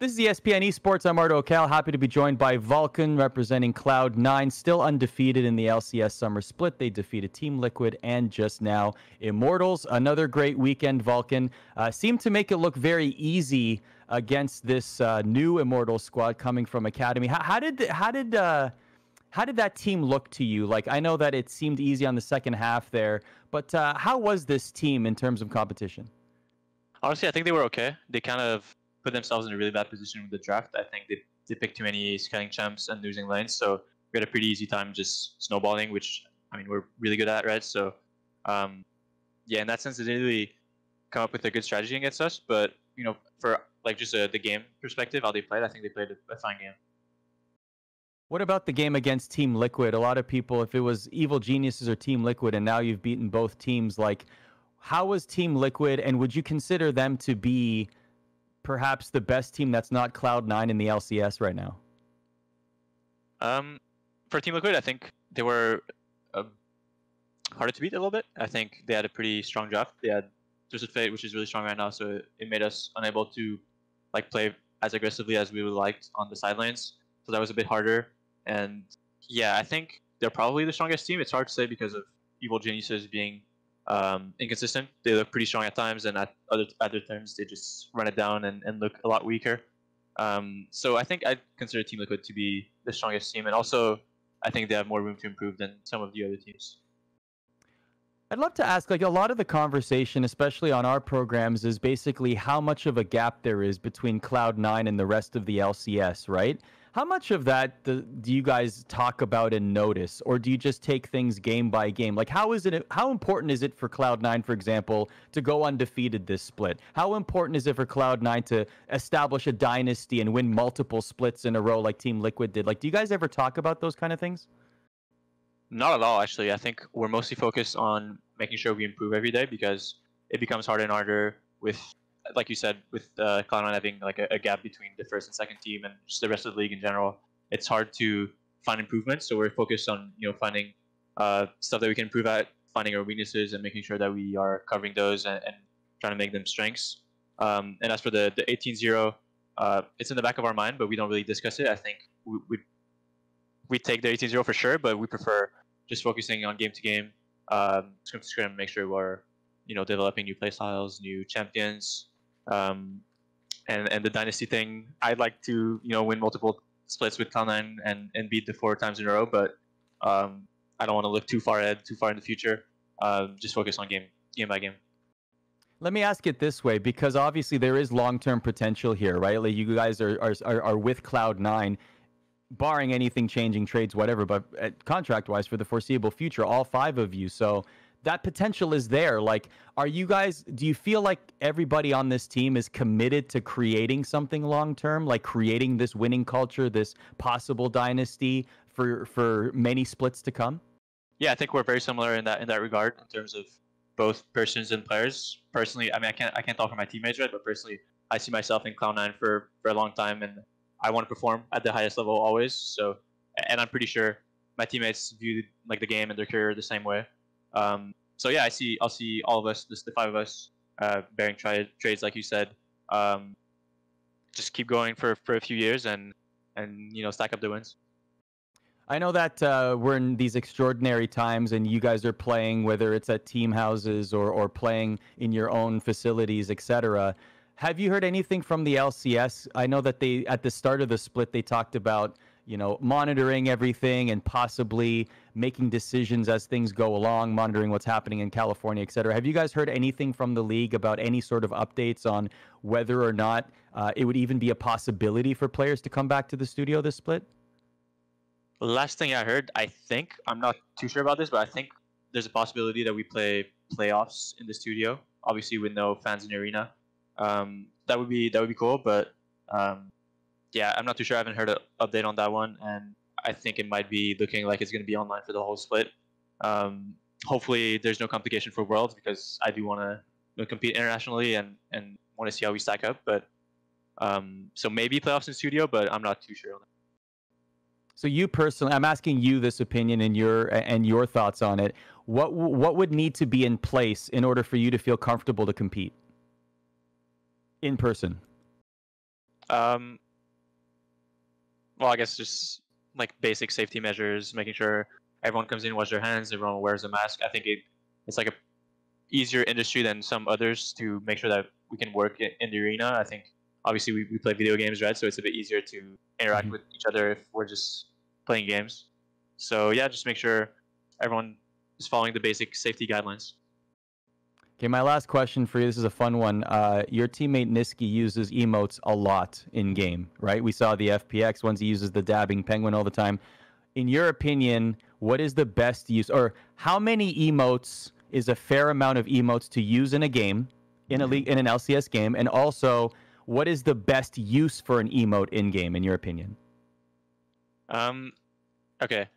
This is ESPN ESPORTS. I'm Arda Ocal. Happy to be joined by Vulcan, representing Cloud9, still undefeated in the LCS Summer Split. They defeated Team Liquid and just now Immortals. Another great weekend, Vulcan. Seemed to make it look very easy against this new Immortals squad coming from Academy. How did that team look to you? Like, I know that it seemed easy on the second half there, but how was this team in terms of competition? Honestly, I think they were okay. They kind of put themselves in a really bad position with the draft. I think they picked too many scaling champs and losing lanes, so we had a pretty easy time just snowballing, which, I mean, we're really good at, right? So, yeah, in that sense, they didn't really come up with a good strategy against us, but, you know, for like just the game perspective, how they played, I think they played a fine game. What about the game against Team Liquid? A lot of people, if it was Evil Geniuses or Team Liquid, and now you've beaten both teams, like, how was Team Liquid, and would you consider them to be perhaps the best team that's not Cloud9 in the LCS right now? For Team Liquid, I think they were harder to beat a little bit. I think they had a pretty strong draft. They had Twisted Fate, which is really strong right now, so it made us unable to like play as aggressively as we would liked on the side lanes. So that was a bit harder. And yeah, I think they're probably the strongest team. It's hard to say because of Evil Geniuses being inconsistent. They look pretty strong at times, and at other times they just run it down and look a lot weaker. So I think I'd consider Team Liquid to be the strongest team, and also I think they have more room to improve than some of the other teams. I'd love to ask, like, a lot of the conversation, especially on our programs, is basically how much of a gap there is between Cloud9 and the rest of the LCS, right? How much of that do you guys talk about and notice, or do you just take things game by game? Like, how important is it for Cloud9, for example, to go undefeated this split? How important is it for Cloud9 to establish a dynasty and win multiple splits in a row like Team Liquid did? Like, do you guys ever talk about those kind of things? Not at all, actually. I think we're mostly focused on making sure we improve every day, because it becomes harder and harder with, like you said, with Cloud9 having like a gap between the first and second team and just the rest of the league in general. It's hard to find improvements, so we're focused on finding stuff that we can improve at, finding our weaknesses, and making sure that we are covering those and trying to make them strengths. And as for the 18-0, it's in the back of our mind, but we don't really discuss it. I think we take the 18-0 for sure, but we prefer just focusing on game to game, scrim to scrim, make sure we're developing new playstyles, new champions. And the dynasty thing, I'd like to win multiple splits with Cloud9 and beat the 4 times in a row, but I don't want to look too far ahead, too far in the future. Just focus on game by game. Let me ask it this way, because obviously there is long-term potential here, right? Like, you guys are with Cloud9, barring anything changing, trades, whatever, but contract-wise for the foreseeable future, all 5 of you. So that potential is there. Like, do you feel like everybody on this team is committed to creating something long-term, like creating this winning culture, this possible dynasty for many splits to come? Yeah, I think we're very similar in that regard, in terms of both persons and players. Personally, I mean, I can't talk for my teammates, right? But personally, I see myself in Cloud9 for a long time, and I want to perform at the highest level always. So, and I'm pretty sure my teammates view like the game and their career the same way. So yeah, I'll see all of us, the 5 of us, bearing trades like you said. Just keep going for a few years and stack up the wins. I know that we're in these extraordinary times, and you guys are playing, whether it's at team houses or playing in your own facilities, etc. Have you heard anything from the LCS? I know that at the start of the split, they talked about monitoring everything and possibly making decisions as things go along, monitoring what's happening in California, etc. Have you guys heard anything from the league about any sort of updates on whether or not it would even be a possibility for players to come back to the studio this split? Last thing I heard, I'm not too sure about this, but I think there's a possibility that we play playoffs in the studio, obviously with no fans in the arena. That would be cool, but yeah, I'm not too sure. I haven't heard an update on that one, and I think it might be looking like it's going to be online for the whole split. Hopefully, there's no complication for Worlds, because I do want to compete internationally and want to see how we stack up. But so maybe playoffs in studio, but I'm not too sure on that. So you personally, I'm asking you this opinion and your thoughts on it. What would need to be in place in order for you to feel comfortable to compete in person? Um, well, I guess just like basic safety measures, making sure everyone comes in, wash their hands, everyone wears a mask. I think it's like a easier industry than some others to make sure that we can work in the arena. I think obviously we play video games, right? So it's a bit easier to interact Mhm. with each other if we're just playing games. So yeah, just make sure everyone is following the basic safety guidelines. Okay, my last question for you. This is a fun one. Your teammate Niski uses emotes a lot in game, right? We saw the FPX ones. He uses the dabbing penguin all the time. In your opinion, what is the best use, or how many emotes is a fair amount of emotes to use in a game, in a league, in an LCS game, and also what is the best use for an emote in game, in your opinion? Um, okay.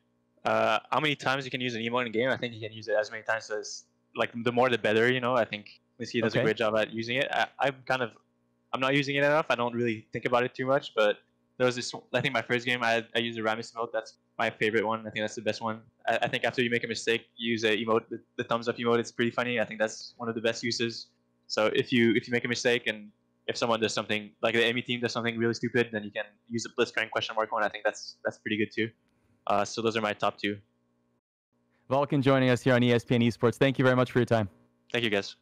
How many times you can use an emote in game? I think you can use it as many times as like the more the better. You know, I think Misky does a Okay. great job at using it. I'm not using it enough. I don't really think about it too much. But there was this. I think my first game I used a Ramis emote. That's my favorite one. I think that's the best one. I think after you make a mistake, you use a emote, the thumbs up emote. It's pretty funny. I think that's one of the best uses. So if you make a mistake and if someone does something like the enemy team does something really stupid, then you can use the blitzcrank question mark one. I think that's pretty good too. So those are my top two. Vulcan joining us here on ESPN Esports. Thank you very much for your time. Thank you, guys.